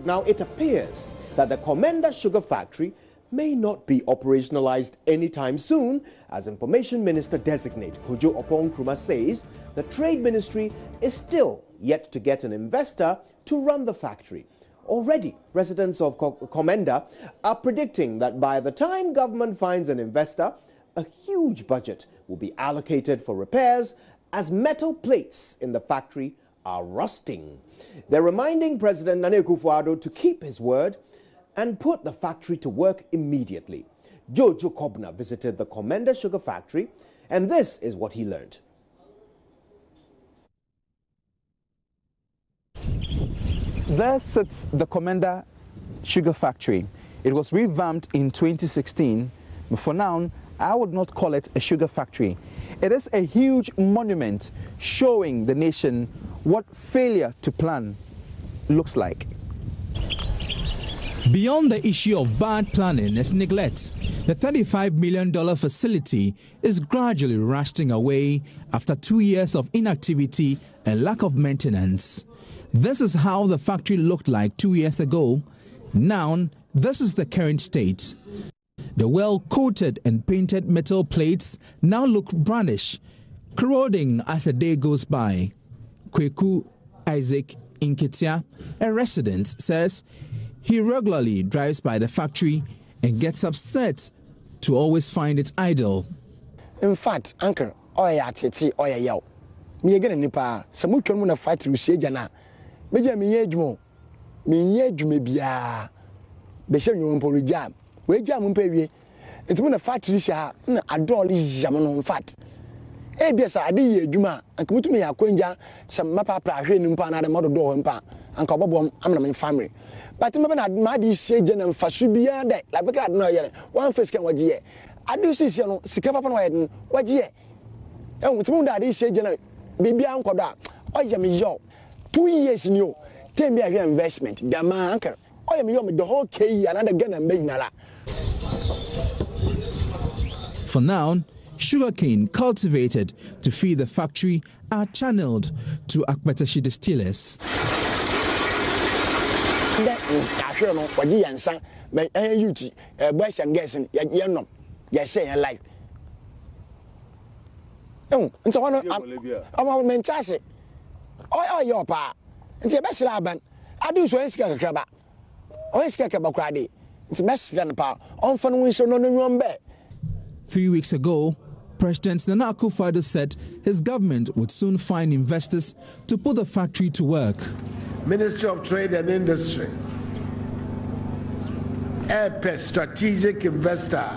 Now, it appears that the Komenda Sugar Factory may not be operationalized anytime soon, as Information Minister Designate Kojo Oppong-Nkrumah says the Trade Ministry is still yet to get an investor to run the factory. Already, residents of Komenda are predicting that by the time government finds an investor, a huge budget will be allocated for repairs as metal plates in the factory are rusting. They're reminding President Nana Akufo-Addo to keep his word and put the factory to work immediately. Jojo Kobna visited the Komenda Sugar Factory, and this is what he learned. There sits the Komenda Sugar Factory. It was revamped in 2016, but for now, I would not call it a sugar factory. It is a huge monument showing the nation what failure to plan looks like. Beyond the issue of bad planning and neglect, the $35 million facility is gradually rusting away after 2 years of inactivity and lack of maintenance. This is how the factory looked like 2 years ago. Now, this is the current state. The well-coated and painted metal plates now look brownish, corroding as the day goes by. Kweku Isaac Inketia, a resident, says he regularly drives by the factory and gets upset to always find it idle. In fact, Uncle, oya tete oya yaw. Me again nipa, samutwa mu na factory sie jana. Meja me yedwumo. Me yedwume bia. Be hye nwon po jam. We jam mpa wie. Enti mu na factory sia ha na adoli jam no in fact. Bia sa ade ye adwuma, anka mutumi ya kwanja sam mapa pra hwe ni mpa na de modo do ho mpa. Anka obobom amna me family. But me na ma di sie jana mfasu bia de la beka de no yere. One face kan waje. Ade so sia no sika papa no yede waje. Mutumi da ade sie jana bibia nkodo a oye me yo 2 years ni o. Tem bia investment. Da ma anka oye me yo me the whole K another Ghana me nala. For now, sugarcane cultivated to feed the factory are channeled to Akpatashi distillers. That is Kashano, Wadi and San, my UG, boys and girls, and Yanom, say a life. Oh, and so one of our mentasi. Oh, your pa, and the best laban. I do so escape a crabba. Oh, escape about Crady. It's the best than a pa. On fun we so no one bed. 3 weeks ago, President Nana Akufo-Addo said his government would soon find investors to put the factory to work. Ministry of Trade and Industry, a strategic investor.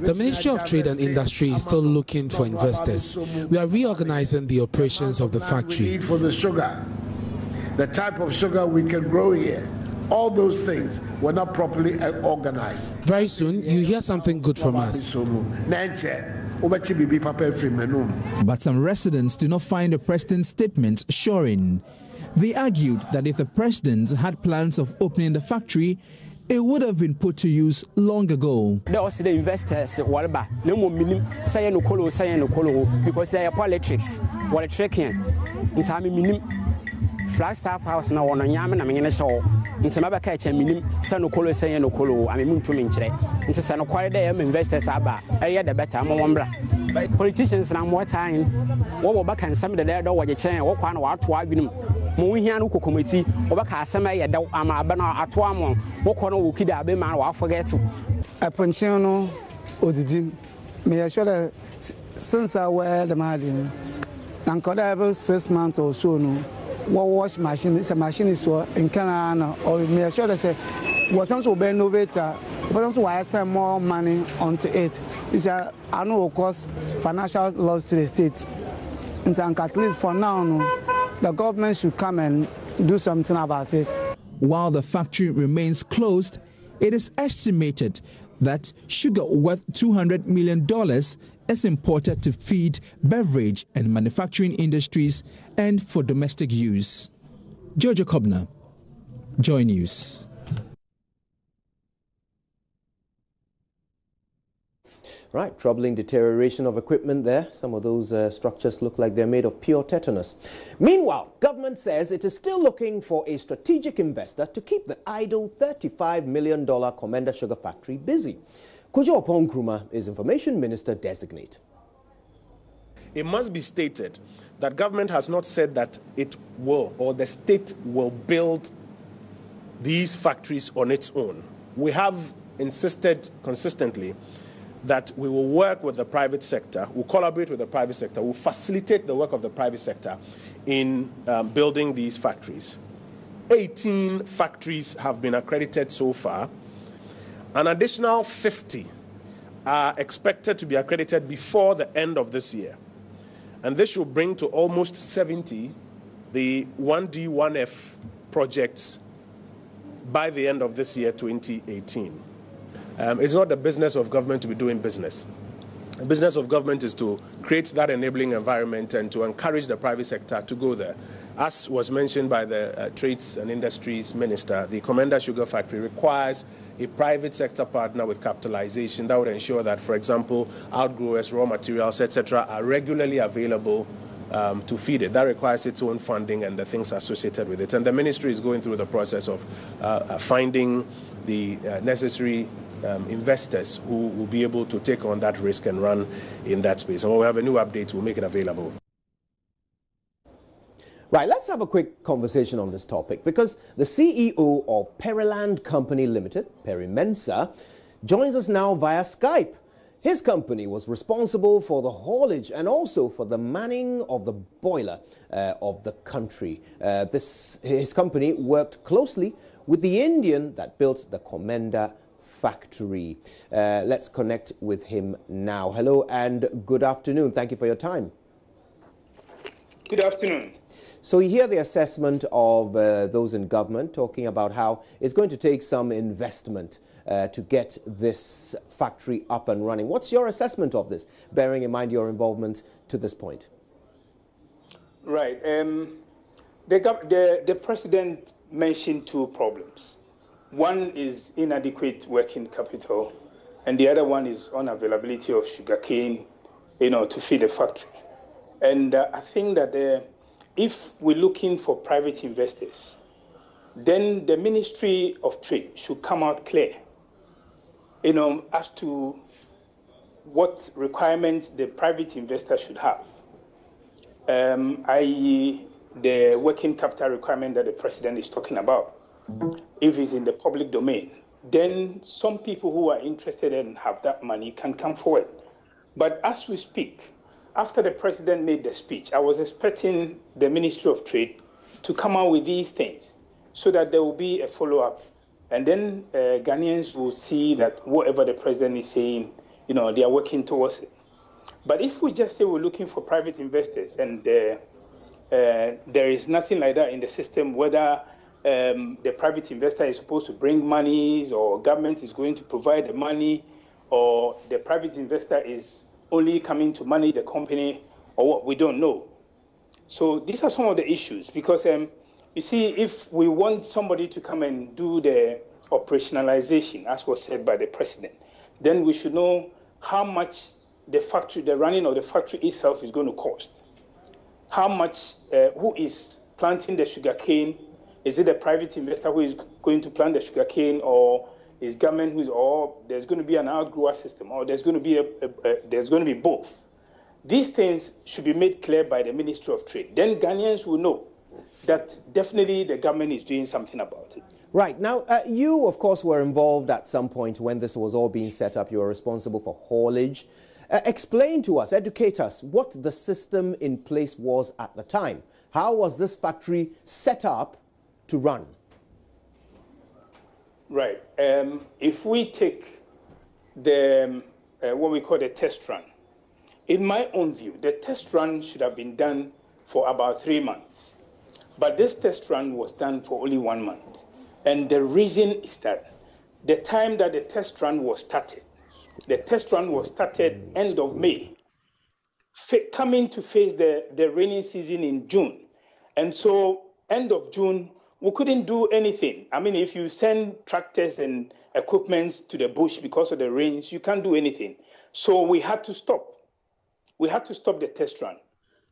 The Ministry of Trade and Industry is still looking for investors. We are reorganizing the operations of the factory. For the sugar, the type of sugar we can grow here, all those things were not properly organized. Very soon, you hear something good from us. But some residents do not find the president's statement assuring. They argued that if the president had plans of opening the factory, it would have been put to use long ago. The investors because they are politics. Flagstaff House na wono nyame na menye show ntema baka eche minim se no kolo sen no kolo amemuntu menkyere nti se no kware dey investors aba eye the better mo wombra politicians na more time wo baka nsam de dey do woje chen wo kwa na wato adwunum mo hia no kokomati wo baka asem eye de ama aba na ato amo wo ko no wo kida abe ma wa forget aponchen no odidi me sure that since I wear the margin and could every 6 months or so no wash machine. It's a machine is so in Canada or me sure they say was also be innovator, but also why I spend more money onto it. It's a annual cost financial loss to the state. And at least for now, the government should come and do something about it. While the factory remains closed, it is estimated that sugar worth $200 million is imported to feed beverage and manufacturing industries and for domestic use. Jojo Kobna, Joy News. Right, troubling deterioration of equipment there. Some of those structures look like they're made of pure tetanus. Meanwhile, government says it is still looking for a strategic investor to keep the idle $35 million Komenda Sugar Factory busy. Kojo Nkrumah is Information Minister Designate. It must be stated that government has not said that it will or the state will build these factories on its own. We have insisted consistently that we will work with the private sector, we'll collaborate with the private sector, we'll facilitate the work of the private sector in building these factories. 18 factories have been accredited so far. An additional 50 are expected to be accredited before the end of this year. And this will bring to almost 70 the 1D, 1F projects by the end of this year, 2018. It's not the business of government to be doing business. The business of government is to create that enabling environment and to encourage the private sector to go there. As was mentioned by the Trades and Industries Minister, the Komenda Sugar Factory requires a private sector partner with capitalization that would ensure that, for example, outgrowers, raw materials, etc., are regularly available to feed it. That requires its own funding and the things associated with it. And the ministry is going through the process of finding the necessary investors who will be able to take on that risk and run in that space. And when we have a new update, we'll make it available. Right, let's have a quick conversation on this topic because the CEO of Periland Company Limited, Perry Mensah, joins us now via Skype. His company was responsible for the haulage and also for the manning of the boiler of the country. His company worked closely with the Indian that built the Komenda Factory. Let's connect with him now. Hello and good afternoon. Thank you for your time. Good afternoon. So you hear the assessment of those in government talking about how it's going to take some investment to get this factory up and running. What's your assessment of this, bearing in mind your involvement to this point? Right. The president mentioned two problems. One is inadequate working capital, and the other one is unavailability of sugarcane, to feed the factory. And I think that if we're looking for private investors, then the Ministry of Trade should come out clear, as to what requirements the private investor should have, i.e. the working capital requirement that the president is talking about. If it's in the public domain, then some people who are interested and have that money can come forward. But as we speak, after the president made the speech, I was expecting the Ministry of Trade to come out with these things so that there will be a follow-up. And then Ghanaians will see that whatever the president is saying, they are working towards it. But if we just say we're looking for private investors and there is nothing like that in the system, whether the private investor is supposed to bring monies or government is going to provide the money or the private investor is only coming to manage the company or what, we don't know. So these are some of the issues because, you see, if we want somebody to come and do the operationalization, as was said by the president, then we should know how much the running of the factory itself is going to cost. How much, who is planting the sugarcane? Is it a private investor who is going to plant the sugarcane, or is government or there's going to be an outgrower system, or there's going to be both? These things should be made clear by the Ministry of Trade. Then Ghanaians will know that definitely the government is doing something about it. Right. Now, you, of course, were involved at some point when this was all being set up. You were responsible for haulage. Explain to us, educate us, what the system in place was at the time. How was this factory set up to run? Right. If we take the what we call the test run, in my own view, the test run should have been done for about 3 months. But this test run was done for only 1 month. And the reason is that the time that the test run was started end of May, coming to face the rainy season in June. And so end of June, we couldn't do anything. I mean, if you send tractors and equipments to the bush because of the rains, you can't do anything. So we had to stop. We had to stop the test run.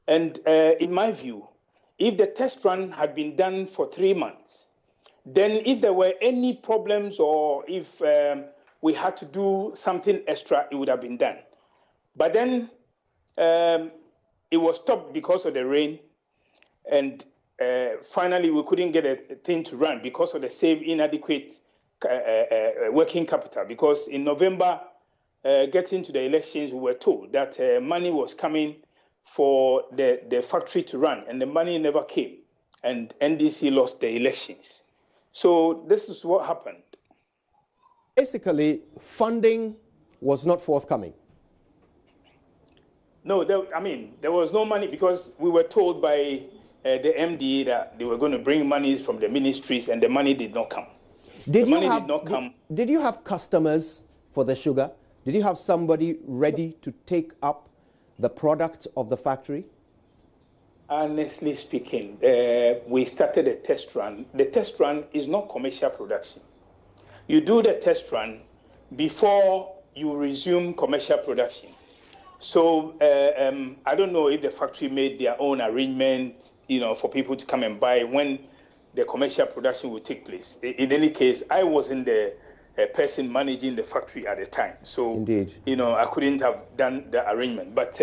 And in my view, if the test run had been done for 3 months, then if there were any problems or if we had to do something extra, it would have been done. But then it was stopped because of the rain. And finally, we couldn't get a thing to run because of the same inadequate working capital. Because in November, getting to the elections, we were told that money was coming for the factory to run, and the money never came. And NDC lost the elections. So this is what happened. Basically, funding was not forthcoming. No, there was no money because we were told by the MD that they were going to bring monies from the ministries, and the money did not come. Did you have customers for the sugar? Did you have somebody ready to take up the product of the factory? Honestly speaking, we started a test run. The test run is not commercial production. You do the test run before you resume commercial production. So I don't know if the factory made their own arrangement, for people to come and buy when the commercial production will take place. In any case, I wasn't the person managing the factory at the time. So, indeed, I couldn't have done the arrangement. But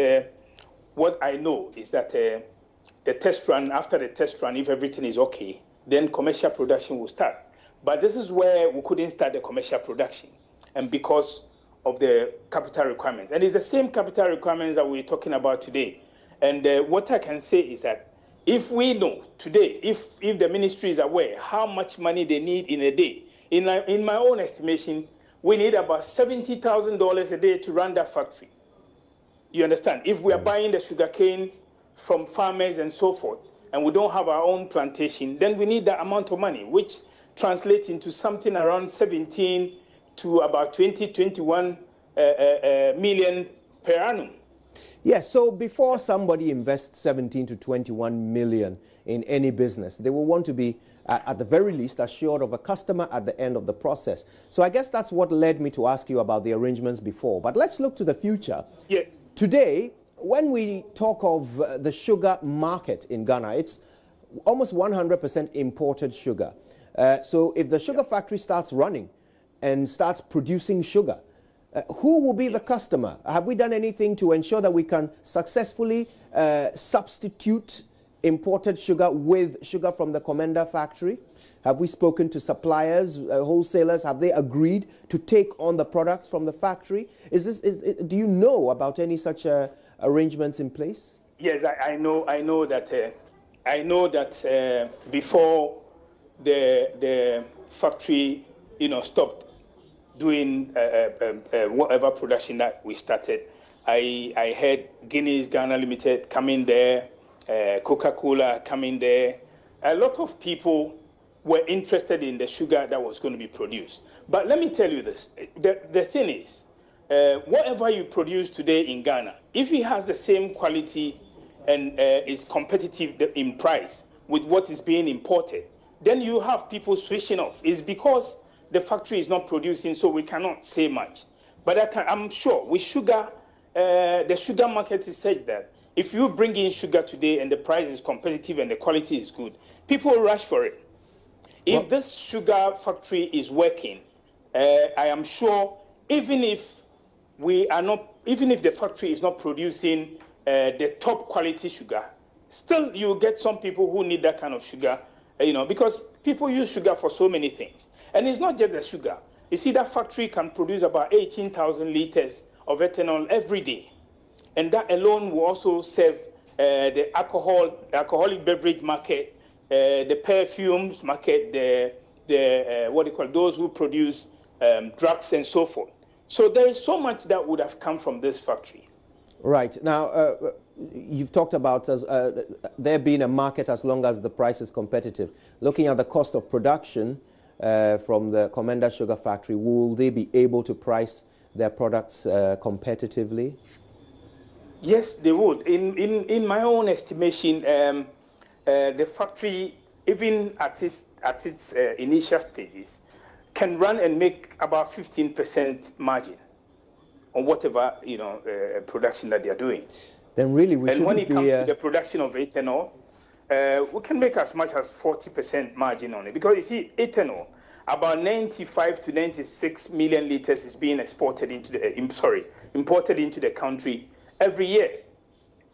what I know is that the test run, after the test run, if everything is okay, then commercial production will start. But this is where we couldn't start the commercial production, and because of the capital requirements. And it's the same capital requirements that we're talking about today. And what I can say is that if we know today, if the ministry is aware how much money they need in a day, in my own estimation, we need about $70,000 a day to run that factory. You understand? If we are buying the sugarcane from farmers and so forth, and we don't have our own plantation, then we need that amount of money, which translates into something around 17 to about 21 million per annum. Yes, so before somebody invests 17 to 21 million in any business, they will want to be, at the very least, assured of a customer at the end of the process. So I guess that's what led me to ask you about the arrangements before. But let's look to the future. Yeah. Today, when we talk of the sugar market in Ghana, it's almost 100% imported sugar. So if the sugar factory starts running and starts producing sugar, who will be the customer? Have we done anything to ensure that we can successfully substitute imported sugar with sugar from the Komenda factory? Have we spoken to suppliers, wholesalers? Have they agreed to take on the products from the factory? Do you know about any such arrangements in place? Yes, I know that. Before the factory, stopped doing whatever production that we started, I heard Guinness Ghana Limited coming there, Coca-Cola coming there. A lot of people were interested in the sugar that was going to be produced. But let me tell you this, the thing is, whatever you produce today in Ghana, if it has the same quality and is competitive in price with what is being imported, then you have people switching off. It's because the factory is not producing, so we cannot say much. But I'm sure with sugar, the sugar market is such that if you bring in sugar today and the price is competitive and the quality is good, people will rush for it. If this sugar factory is working, I am sure even if the factory is not producing the top quality sugar, still you get some people who need that kind of sugar, because people use sugar for so many things. And it's not just the sugar. You see, that factory can produce about 18,000 liters of ethanol every day. And that alone will also serve the alcoholic beverage market, the perfumes market, those who produce drugs and so forth. So there is so much that would have come from this factory. Right. Now, you've talked about there being a market as long as the price is competitive. Looking at the cost of production from the Komenda Sugar Factory, will they be able to price their products competitively? Yes, they would. In my own estimation, the factory, even at its initial stages, can run and make about 15% margin. whatever production that they are doing. Then really we and when it comes to the production of ethanol, we can make as much as 40% margin on it, because you see, ethanol, about 95 to 96 million liters is being exported into the imported into the country every year.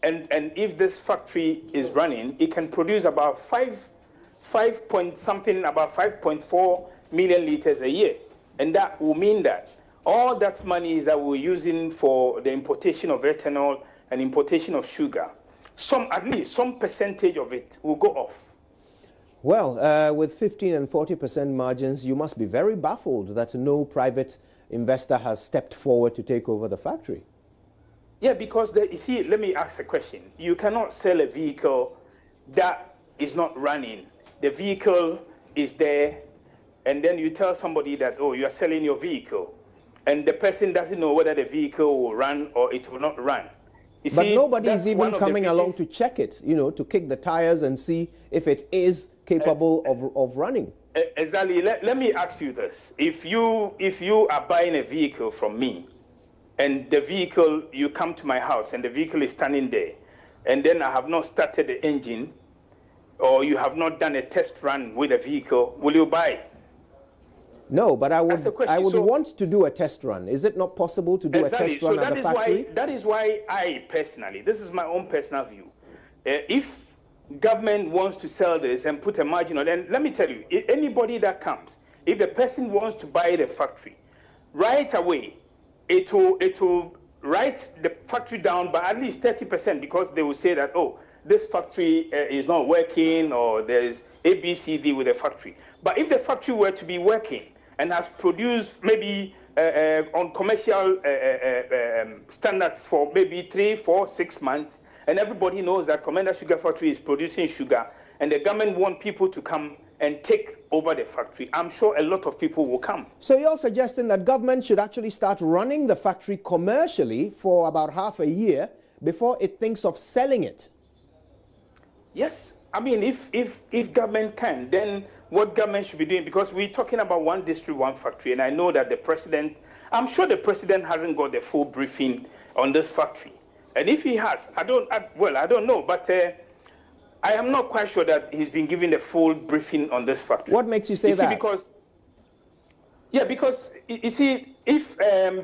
And if this factory is running, it can produce about 5.4 million liters a year. And that will mean that all that money is that we're using for the importation of ethanol and importation of sugar, at least some percentage of it will go off. Well, with 15 and 40% margins, you must be very baffled that no private investor has stepped forward to take over the factory. Yeah, because you see, let me ask a question. You cannot sell a vehicle that is not running. The vehicle is there, and then you tell somebody that, oh, you are selling your vehicle, and the person doesn't know whether the vehicle will run or it will not run. But nobody is even coming along to check it, to kick the tires and see if it is capable of running. Exactly. Let me ask you this. If you are buying a vehicle from me, and the vehicle, you come to my house and the vehicle is standing there, and then I have not started the engine, or you have not done a test run with the vehicle, will you buy it? No, but I would want to do a test run. Is it not possible to do a test run at the factory? That is why I personally, this is my own personal view. If government wants to sell this and put a margin on it, and let me tell you, anybody that comes, if the person wants to buy the factory, right away, it will write the factory down by at least 30%, because they will say that, oh, this factory is not working, or there's ABCD with the factory. But if the factory were to be working and has produced maybe on commercial standards for maybe 3, 4, 6 months, and everybody knows that Komenda Sugar Factory is producing sugar, and the government want people to come and take over the factory, I'm sure a lot of people will come. So you're suggesting that government should actually start running the factory commercially for about half a year before it thinks of selling it? Yes. I mean, if government can, then what government should be doing, because we're talking about one district, one factory, and I know that the president, I'm sure the president hasn't got the full briefing on this factory. And if he has, I don't know, but I am not quite sure that he's been given the full briefing on this factory. What makes you say that? Because you see, if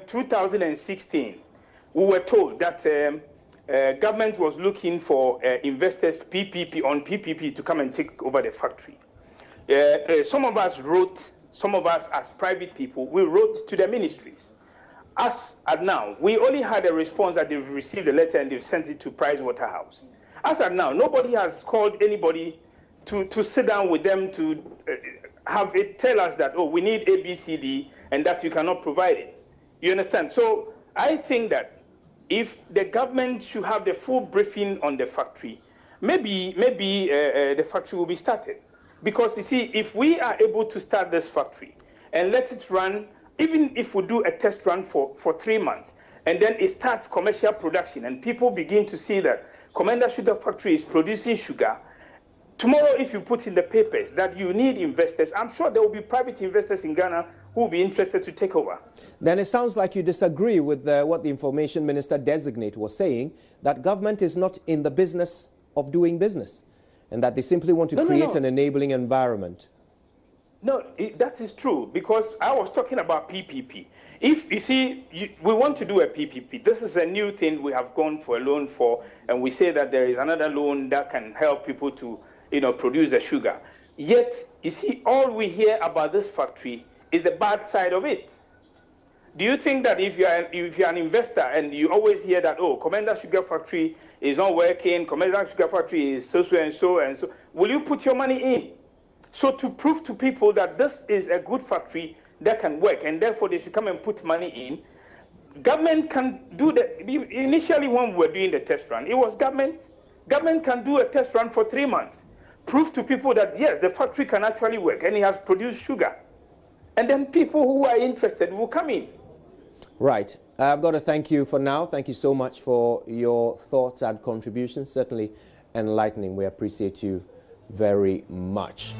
2016, we were told that government was looking for investors, PPP to come and take over the factory. Some of us as private people, we wrote to the ministries. As at now, we only had a response that they've received a letter and they've sent it to Pricewaterhouse. As at now, nobody has called anybody to sit down with them to have it tell us that, oh, we need ABCD and that you cannot provide it. You understand? So I think that if the government should have the full briefing on the factory, maybe the factory will be started. Because you see, if we are able to start this factory and let it run, even if we do a test run for 3 months, and then it starts commercial production and people begin to see that Komenda Sugar Factory is producing sugar, tomorrow if you put in the papers that you need investors, I'm sure there will be private investors in Ghana who will be interested to take over. Then it sounds like you disagree with what the Information Minister Designate was saying, that government is not in the business of doing business, and that they simply want to create an enabling environment. No, that is true, because I was talking about PPP. If you see, we want to do a PPP. This is a new thing we have gone for a loan for, and we say that there is another loan that can help people to, produce the sugar. Yet, you see, all we hear about this factory is the bad side of it. Do you think that if you're an investor and you always hear that, oh, Komenda Sugar Factory is not working, Komenda Sugar Factory is so and so, will you put your money in? So to prove to people that this is a good factory that can work, and therefore they should come and put money in, government can do that. Initially, when we were doing the test run, it was government. Government can do a test run for 3 months, prove to people that, yes, the factory can actually work, and it has produced sugar. And then people who are interested will come in. Right. I've got to thank you for now. Thank you so much for your thoughts and contributions. Certainly enlightening. We appreciate you very much.